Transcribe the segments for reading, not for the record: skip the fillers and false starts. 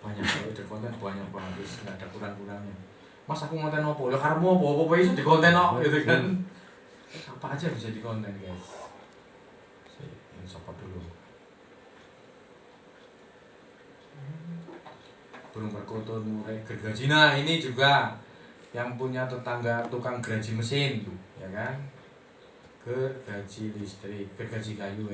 banyak, kalau ide konten banyak banget, nggak ada kurang-kurangnya. Mas aku ngonten apa? Ya karemu apa iso di konten kok gitu kan. Apa aja bisa di konten guys. Ini support dulu. Burung perkutut murai gergaji. Nah ini juga yang punya tetangga tukang gergaji mesin, ya kan? Gergaji listrik, gergaji kayu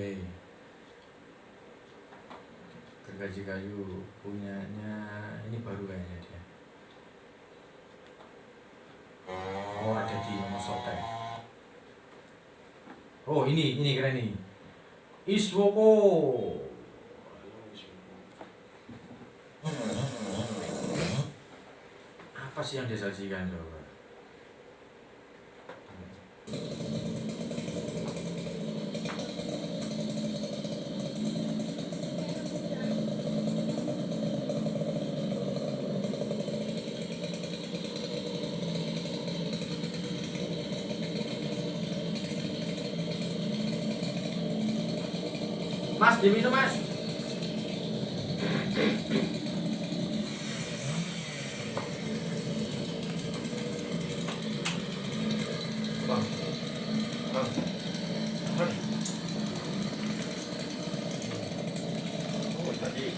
gergaji kayu punyanya ini baru kayaknya dia. Oh ada di Mosotek. Oh ini keren nih. Iswoko. Apa sih yang dia sajikan coba? Mas, diminum mas. Bang. Oh tadi.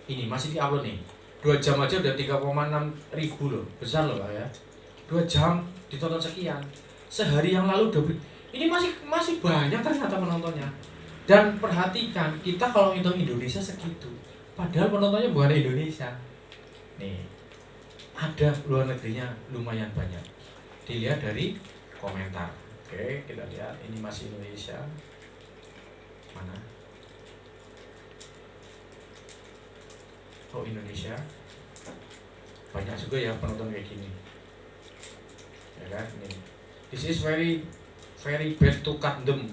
Ini masih di-upload nih. 2 jam aja udah 3,6 ribu loh, besar loh Pak ya. 2 jam ditonton sekian. Sehari yang lalu udah ini masih banyak ternyata penontonnya. Dan perhatikan, kita kalau ngitung Indonesia segitu, padahal penontonnya bukan Indonesia. Nih, ada luar negerinya lumayan banyak. Dilihat dari komentar. Oke, kita lihat ini masih Indonesia. Mana? Oh Indonesia. Banyak juga ya penonton kayak gini. Ya kan? Ini. This is very bad to cut them.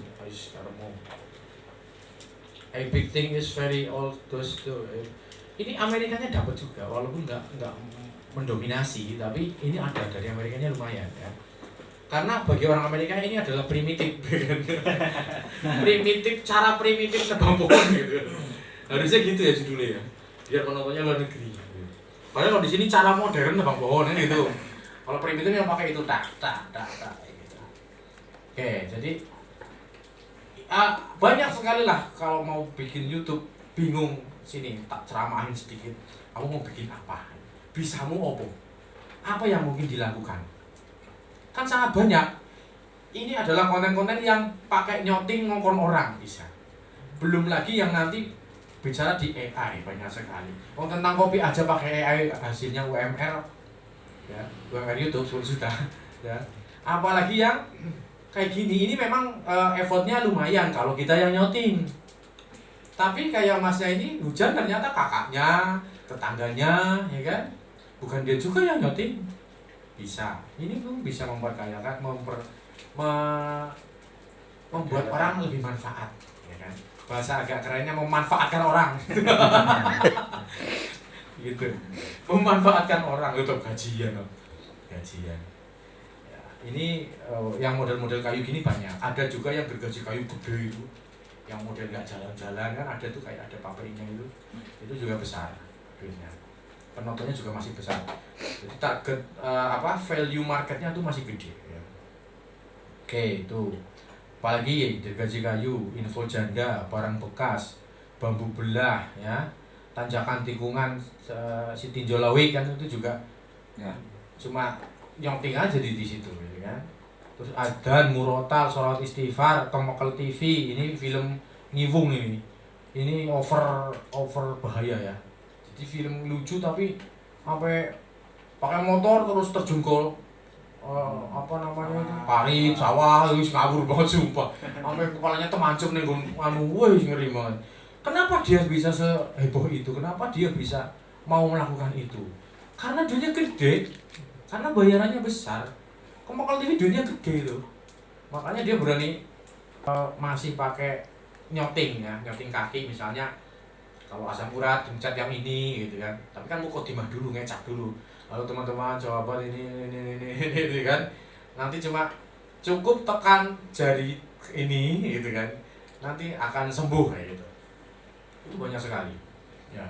A big thing is very old those two. Ini Amerikanya dapat juga walaupun nggak mendominasi, tapi ini ada dari Amerikanya lumayan ya. Karena bagi orang Amerika ini adalah primitif. primitif tebang pohon gitu. Harusnya gitu ya judulnya ya. Biar penontonnya luar negeri. Padahal kalau di sini cara modern tebang pohon gitu. Kalau primitif yang pakai itu tak gitu. Oke, jadi banyak sekali lah kalau mau bikin YouTube bingung sini tak ceramahin sedikit. Kamu mau bikin apa? Bisamu apa yang mungkin dilakukan? Kan sangat banyak. Ini adalah konten-konten yang pakai nyotting ngongkon orang bisa. Belum lagi yang nanti bicara di AI banyak sekali. Oh tentang kopi aja pakai AI hasilnya UMR ya, UMR YouTube 10 juta ya. Apalagi yang kayak gini ini memang effortnya lumayan kalau kita yang nyotting. Tapi kayak masnya ini hujan ternyata kakaknya, tetangganya ya kan. Bukan dia juga yang nyotting. Bisa. Ini tuh bisa memperkayakan membuat orang lebih manfaat ya kan. Bahasa agak kerennya memanfaatkan orang. Gitu. Memanfaatkan orang untuk gajian. Ya, ini yang model-model kayu gini banyak. Ada juga yang gergaji kayu gede itu. Yang model nggak jalan-jalan kan ada tuh kayak ada pabriknya itu. Itu juga besar duitnya. Penontonnya juga masih besar. Jadi target value marketnya tuh masih gede ya. Oke, itu. Apalagi gergaji kayu, info janda, barang bekas, bambu belah ya. Tanjakan tikungan si tinjau lawi kan itu juga ya. Cuma nyonting aja di situ gitu kan. Terus Adan, Murotal, Sholat Istighfar, Tomokel TV, ini film ngiwung ini. Ini over bahaya ya. Jadi film lucu tapi sampai pakai motor terus terjungkol parit sawah itu ngawur banget sumpah. Sampai kepalanya temancung nih ngeri banget. Kenapa dia bisa seheboh itu? Kenapa dia bisa mau melakukan itu? Karena duitnya gede. Karena bayarannya besar. Tomokel TV duitnya gede loh. Makanya dia berani masih pakai nyotting ya, nyotting kaki misalnya. Kalau asam urat dicat yang ini gitu kan. Tapi kan mukodimah dulu, ngecap dulu. Lalu teman-teman jawaban ini kan. Nanti cuma cukup tekan jari ini gitu kan, nanti akan sembuh kayak gitu. Itu banyak sekali ya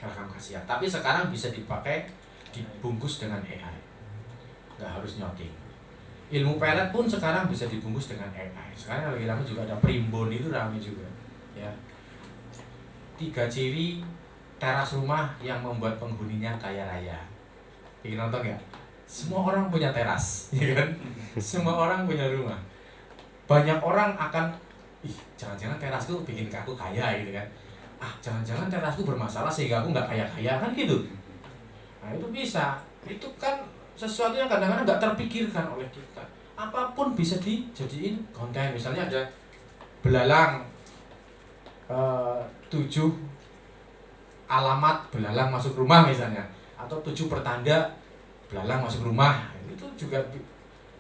rekam khasiat. Tapi sekarang bisa dipakai dibungkus dengan AI, nggak harus nyotting. Ilmu pelet pun sekarang bisa dibungkus dengan AI. Sekarang lagi ramai juga ada primbon, itu ramai juga ya. 3 ciri teras rumah yang membuat penghuninya kaya raya. Ingin nonton nggak? Semua orang punya teras, ya kan? Semua orang punya rumah. Banyak orang akan, jangan-jangan terasku bikin aku kaya gitu kan? Jangan-jangan terasku bermasalah sehingga aku nggak kaya-kaya kan gitu. Nah itu bisa. Itu kan sesuatu yang kadang-kadang nggak terpikirkan oleh kita. Apapun bisa dijadiin konten. Misalnya ada belalang 7 alamat belalang masuk rumah misalnya, atau 7 pertanda belalang masuk rumah. Itu juga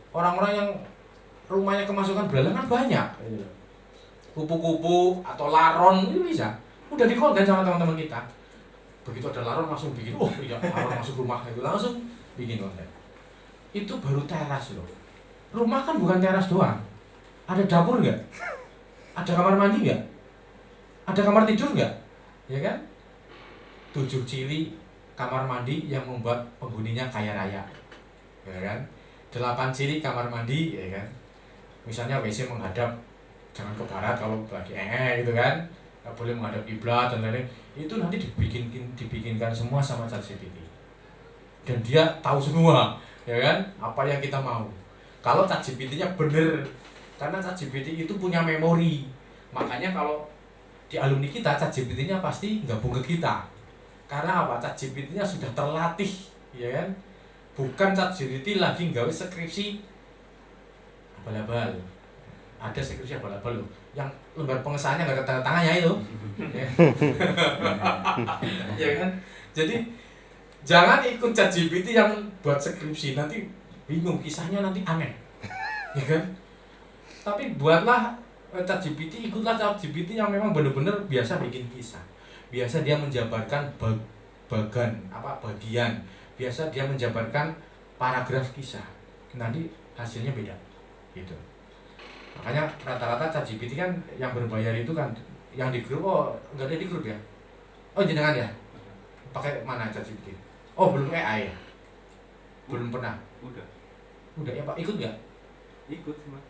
orang-orang yang rumahnya kemasukan belalang kan banyak. Kupu-kupu atau laron itu bisa. Udah dikonten sama teman-teman kita. Begitu ada laron langsung bikin, oh iya laron masuk rumah itu langsung bikin konten. Itu baru teras loh. Rumah kan bukan teras doang. Ada dapur nggak? Ada kamar mandi nggak? Ada kamar tidur nggak? Ya kan? 7 ciri kamar mandi yang membuat penghuninya kaya raya, ya kan? 8 ciri kamar mandi, ya kan? Misalnya WC menghadap, jangan ke barat kalau lagi gitu kan? Nggak boleh menghadap kiblat dan lain-lain. Itu nanti dibikinkan semua sama ChatGPT, dan dia tahu semua, ya kan? Apa yang kita mau. Kalau ChatGPT-nya bener, karena ChatGPT itu punya memori. Makanya kalau di alumni kita, ChatGPT-nya pasti gabung ke kita. Karena apa? ChatGPT-nya sudah terlatih, ya kan? Bukan ChatGPT lagi nggawe skripsi abal-abal. Ada skripsi abal-abal loh, yang lembar pengesahannya nggak ada tanda tangannya itu. Ya. Ya kan? Jadi jangan ikut ChatGPT yang buat skripsi, nanti bingung, kisahnya nanti aneh. Ya kan? Tapi buatlah ChatGPT, ikutlah ChatGPT yang memang benar-benar biasa bikin kisah. Biasa dia menjabarkan bagian, biasa dia menjabarkan paragraf kisah. Nanti hasilnya beda gitu. Makanya rata-rata ChatGPT kan yang berbayar itu kan yang di grup, enggak ada di grup ya. Jenengan ya? Pakai mana ChatGPT? Belum AI ya? Belum pernah. Udah ya Pak, ikut nggak? Ikut sih Mas.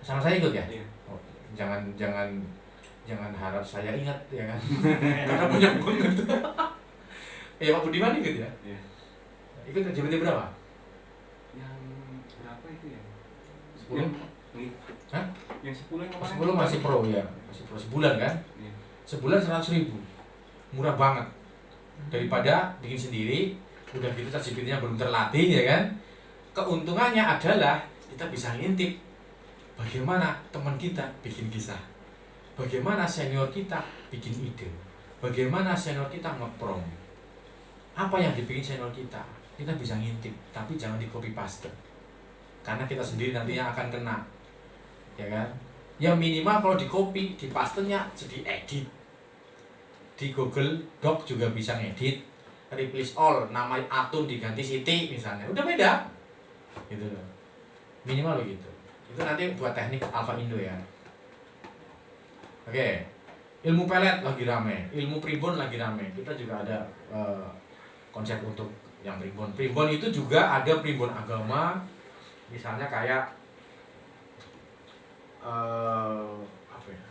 Sama saya ikut ya? Iya. Jangan harap saya ingat ya kan. Karena banyak banget. Pak Budiman ikut ya? Iya. Ikut ChatGPT berapa? Yang berapa itu ya? 10? Hah? Yang 10 yang kemarin. 10 masih pro ya, masih pro sebulan kan? Iya. Sebulan 100.000, murah banget. Daripada bikin sendiri, udah gitu ChatGPT-nya belum terlatih ya kan? Keuntungannya adalah kita bisa ngintip bagaimana teman kita bikin kisah, bagaimana senior kita bikin ide, bagaimana senior kita ngeprom, apa yang dibikin senior kita bisa ngintip, tapi jangan di copy paste, karena kita sendiri nantinya akan kena, ya kan? Ya minimal kalau di copy, di pastenya jadi edit. Di Google Doc juga bisa ngedit, replace all, nama Atun diganti Siti misalnya, udah beda gitu loh, minimal begitu. Itu nanti buat teknik Alpha Indo ya. Oke, ilmu pelet lagi rame, ilmu primbon lagi rame. Kita juga ada konsep untuk yang primbon. Primbon itu juga ada primbon agama, misalnya kayak apa ya?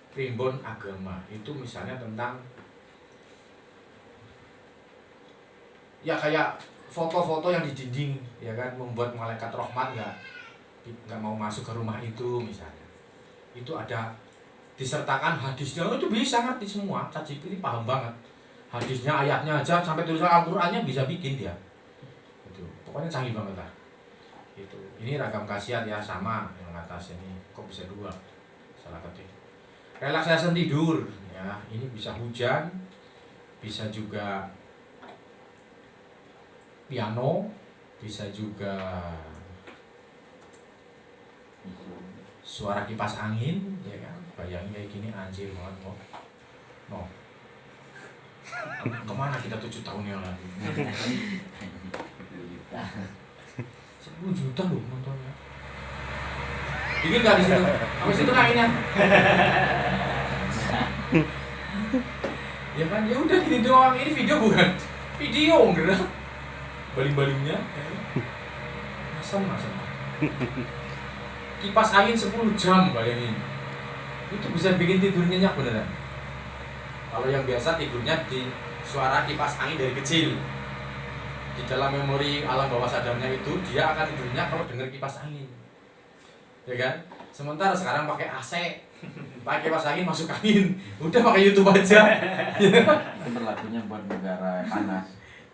Primbon agama itu misalnya tentang ya kayak foto-foto yang di dinding, ya kan, membuat malaikat rahmat nggak mau masuk ke rumah itu misalnya. Itu ada disertakan hadisnya, itu bisa ngerti semua. ChatGPT paham banget hadisnya, ayatnya aja, sampai tulisan Al-Qur'annya bisa bikin dia. Itu pokoknya canggih banget lah. Itu ini ragam khasiat ya, sama yang atas ini. Kok bisa 2? Salah ketik. Relaksasi tidur ya, ini bisa hujan, bisa juga piano, bisa juga suara kipas angin, ya kan? Bayangin kayak gini, anjir banget kok. No. Kemana kita 7 tahun yang lalu? 10 juta loh nontonnya. Dingin gak di situ? Habis itu kainnya. Ya kan, ya udah gini doang. Ini video bukan? Video enggak? Baling-balingnya. Asam. Kipas angin 10 jam bayangin. Itu bisa bikin tidur nyenyak beneran. Kalau yang biasa tidurnya di suara kipas angin dari kecil. Di dalam memori alam bawah sadarnya itu dia akan tidurnya kalau dengar kipas angin. Ya kan? Sementara sekarang pakai AC, pakai kipas angin masuk angin, udah pakai YouTube aja. Itu berlakunya buat negara panas.